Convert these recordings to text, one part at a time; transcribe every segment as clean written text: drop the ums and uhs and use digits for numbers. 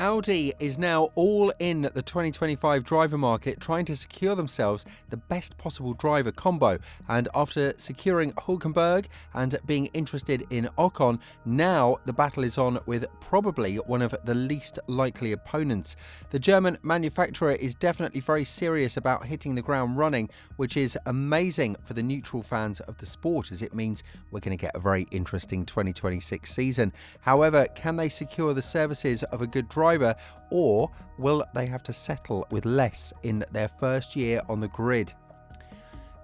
Audi is now all in the 2025 driver market, trying to secure themselves the best possible driver combo. And after securing Hulkenberg and being interested in Ocon, now the battle is on with probably one of the least likely opponents. The German manufacturer is definitely very serious about hitting the ground running, which is amazing for the neutral fans of the sport, as it means we're going to get a very interesting 2026 season. However, can they secure the services of a good driver, or will they have to settle with less in their first year on the grid?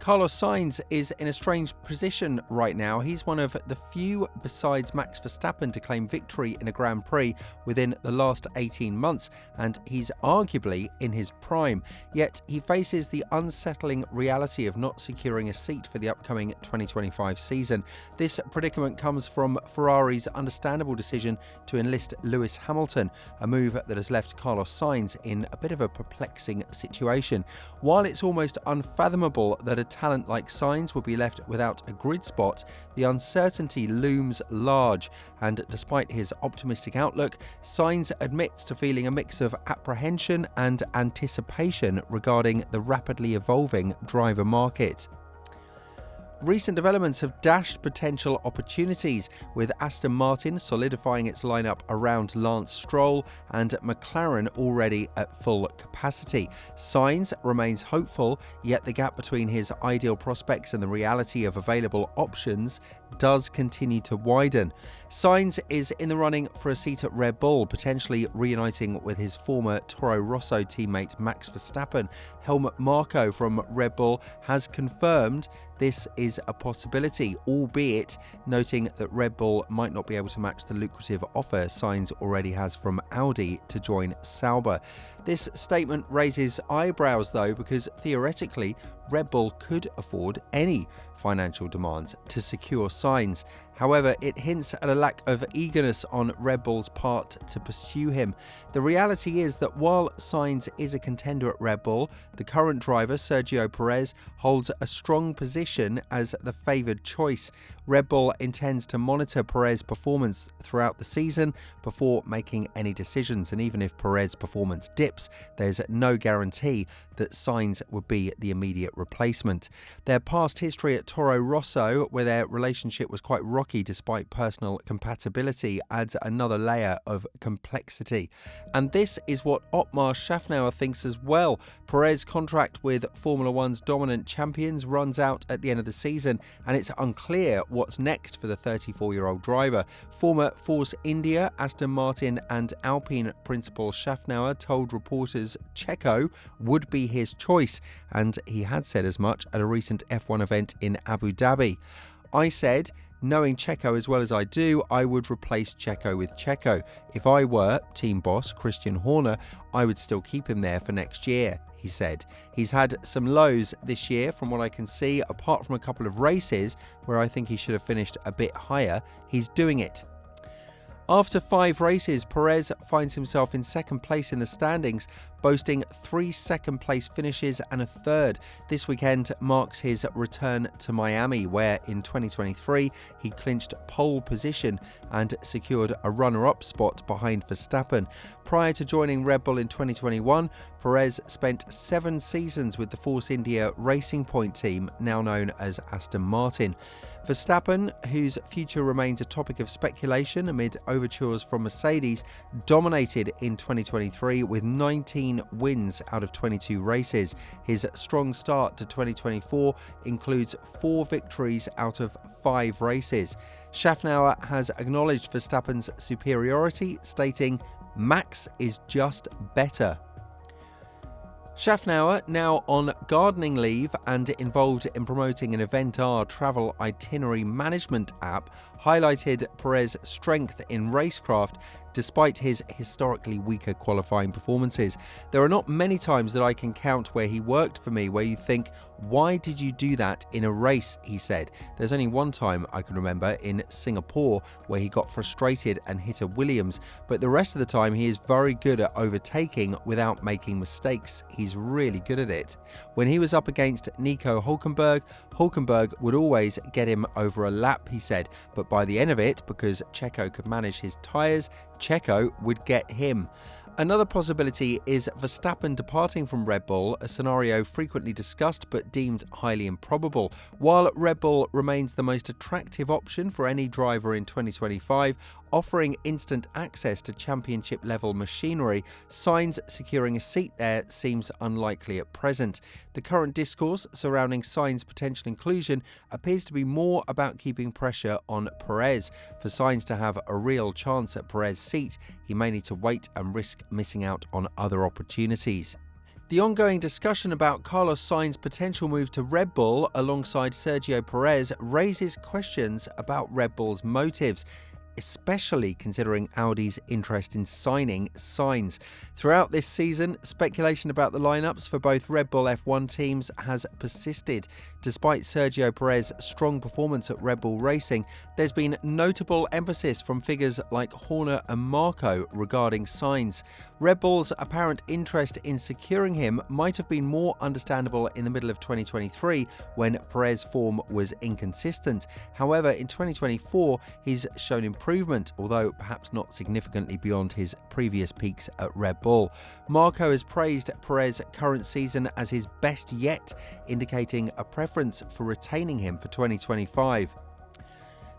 Carlos Sainz is in a strange position right now. He's one of the few besides Max Verstappen to claim victory in a Grand Prix within the last 18 months, and he's arguably in his prime. Yet he faces the unsettling reality of not securing a seat for the upcoming 2025 season. This predicament comes from Ferrari's understandable decision to enlist Lewis Hamilton, a move that has left Carlos Sainz in a bit of a perplexing situation. While it's almost unfathomable that a talent like Sainz will be left without a grid spot, the uncertainty looms large, and despite his optimistic outlook, Sainz admits to feeling a mix of apprehension and anticipation regarding the rapidly evolving driver market. Recent developments have dashed potential opportunities, with Aston Martin solidifying its lineup around Lance Stroll and McLaren already at full capacity. Sainz remains hopeful, yet the gap between his ideal prospects and the reality of available options does continue to widen. Sainz is in the running for a seat at Red Bull, potentially reuniting with his former Toro Rosso teammate Max Verstappen. Helmut Marko from Red Bull has confirmed this is a possibility, albeit noting that Red Bull might not be able to match the lucrative offer Sainz already has from Audi to join Sauber. This statement raises eyebrows though, because theoretically Red Bull could afford any financial demands to secure Sainz. However, it hints at a lack of eagerness on Red Bull's part to pursue him. The reality is that while Sainz is a contender at Red Bull, the current driver, Sergio Perez, holds a strong position as the favoured choice. Red Bull intends to monitor Perez's performance throughout the season before making any decisions, and even if Perez's performance dips, there's no guarantee that Sainz would be the immediate replacement. Their past history at Toro Rosso, where their relationship was quite rocky despite personal compatibility, adds another layer of complexity. And this is what Otmar Szafnauer thinks as well. Perez's contract with Formula One's dominant champions runs out at the end of the season, and it's unclear what's next for the 34-year-old driver. Former Force India, Aston Martin and Alpine principal Szafnauer told reporters Checo would be his choice, and he had said as much at a recent F1 event in Abu Dhabi. I said, knowing Checo as well as I do, I would replace Checo with Checo. If I were team boss Christian Horner, I would still keep him there for next year, he said. He's had some lows this year from what I can see, apart from a couple of races where I think he should have finished a bit higher. He's doing it. After 5 races, Perez finds himself in second place in the standings, boasting 3 second-place finishes and a third. This weekend marks his return to Miami, where in 2023 he clinched pole position and secured a runner-up spot behind Verstappen. Prior to joining Red Bull in 2021, Perez spent 7 seasons with the Force India Racing Point team, now known as Aston Martin. Verstappen, whose future remains a topic of speculation amid overtures from Mercedes, dominated in 2023 with 19 wins out of 22 races. His strong start to 2024 includes 4 victories out of 5 races. Szafnauer has acknowledged Verstappen's superiority, stating, "Max is just better." Szafnauer, now on gardening leave and involved in promoting an Event R travel itinerary management app, highlighted Perez's strength in racecraft despite his historically weaker qualifying performances. There are not many times that I can count where he worked for me where you think, why did you do that in a race, he said. There's only one time I can remember in Singapore where he got frustrated and hit a Williams, but the rest of the time he is very good at overtaking without making mistakes. He's really good at it. When he was up against Nico HULKENBERG, Hulkenberg would always get him over a lap, he said, but by the end of it, because Checo could manage his tyres, Checo would get him. Another possibility is Verstappen departing from Red Bull, a scenario frequently discussed but deemed highly improbable. While Red Bull remains the most attractive option for any driver in 2025, offering instant access to championship-level machinery, Sainz securing a seat there seems unlikely at present. The current discourse surrounding Sainz's potential inclusion appears to be more about keeping pressure on Perez. For Sainz to have a real chance at Perez's seat, he may need to wait and risk missing out on other opportunities. The ongoing discussion about Carlos Sainz's potential move to Red Bull alongside Sergio Perez raises questions about Red Bull's motives, especially considering Audi's interest in signing Sainz. Throughout this season, speculation about the lineups for both Red Bull F1 teams has persisted. Despite Sergio Perez's strong performance at Red Bull Racing, there's been notable emphasis from figures like Horner and Marko regarding Sainz. Red Bull's apparent interest in securing him might have been more understandable in the middle of 2023 when Perez's form was inconsistent. However, in 2024, he's shown improvement, although perhaps not significantly beyond his previous peaks at Red Bull. Marko has praised Perez's current season as his best yet, indicating a preference for retaining him for 2025.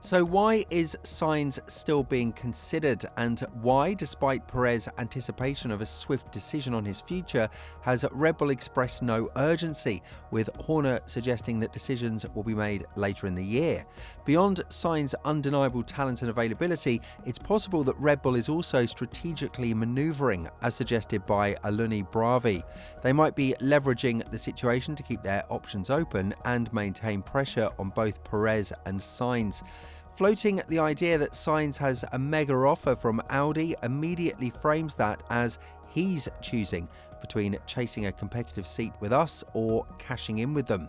So why is Sainz still being considered, and why, despite Perez's anticipation of a swift decision on his future, has Red Bull expressed no urgency, with Horner suggesting that decisions will be made later in the year? Beyond Sainz's undeniable talent and availability, it's possible that Red Bull is also strategically manoeuvring, as suggested by Aluni Bravi. They might be leveraging the situation to keep their options open and maintain pressure on both Perez and Sainz. Floating the idea that Sainz has a mega offer from Audi immediately frames that as he's choosing between chasing a competitive seat with us or cashing in with them.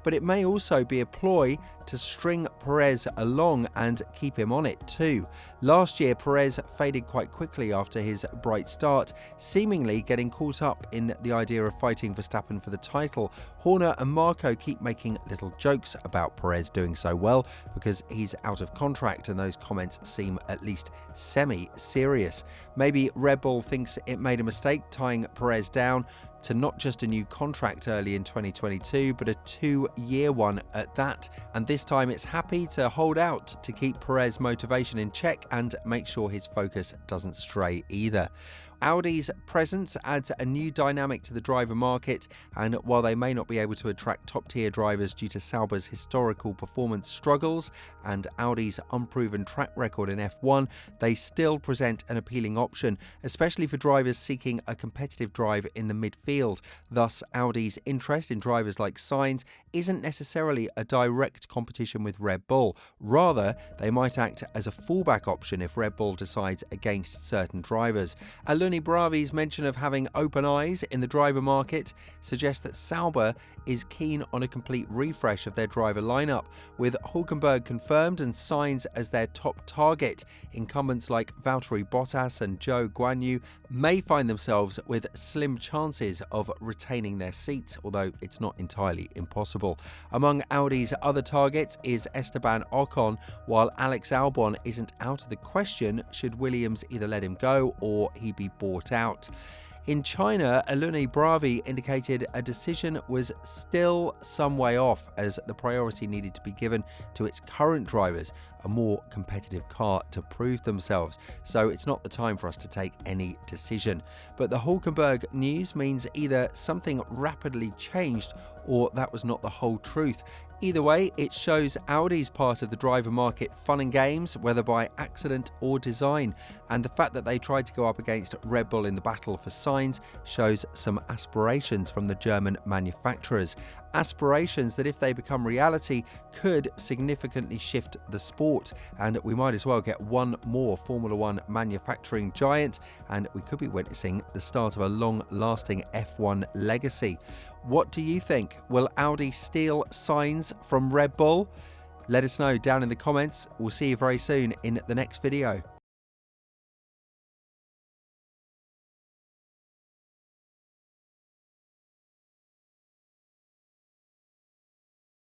But it may also be a ploy to string Perez along and keep him on it too. Last year, Perez faded quite quickly after his bright start, seemingly getting caught up in the idea of fighting Verstappen for the title. Horner and Marko keep making little jokes about Perez doing so well because he's out of contract, and those comments seem at least semi-serious. Maybe Red Bull thinks it made a mistake tying Perez down to not just a new contract early in 2022, but a 2-year one at that. And this time it's happy to hold out to keep Perez's motivation in check and make sure his focus doesn't stray either. Audi's presence adds a new dynamic to the driver market, and while they may not be able to attract top-tier drivers due to Sauber's historical performance struggles and Audi's unproven track record in F1, they still present an appealing option, especially for drivers seeking a competitive drive in the midfield. Thus, Audi's interest in drivers like Sainz isn't necessarily a direct competition with Red Bull. Rather, they might act as a fallback option if Red Bull decides against certain drivers. Aluni Bravi's mention of having open eyes in the driver market suggests that Sauber is keen on a complete refresh of their driver lineup, with Hulkenberg confirmed and Sainz as their top target. Incumbents like Valtteri Bottas and Zhou Guanyu may find themselves with slim chances of retaining their seats, although it's not entirely impossible. Among Audi's other targets is Esteban Ocon, while Alex Albon isn't out of the question should Williams either let him go or he be bought out. In China, Aluni Bravi indicated a decision was still some way off, as the priority needed to be given to its current drivers, a more competitive car to prove themselves. So it's not the time for us to take any decision. But the Hulkenberg news means either something rapidly changed or that was not the whole truth. Either way, it shows Audi's part of the driver market fun and games, whether by accident or design. And the fact that they tried to go up against Red Bull in the battle for Sainz shows some aspirations from the German manufacturers. Aspirations that, if they become reality, could significantly shift the sport, and we might as well get one more Formula One manufacturing giant, and we could be witnessing the start of a long-lasting F1 legacy. What do you think? Will Audi steal Sainz from Red Bull? Let us know down in the comments. We'll see you very soon in the next video.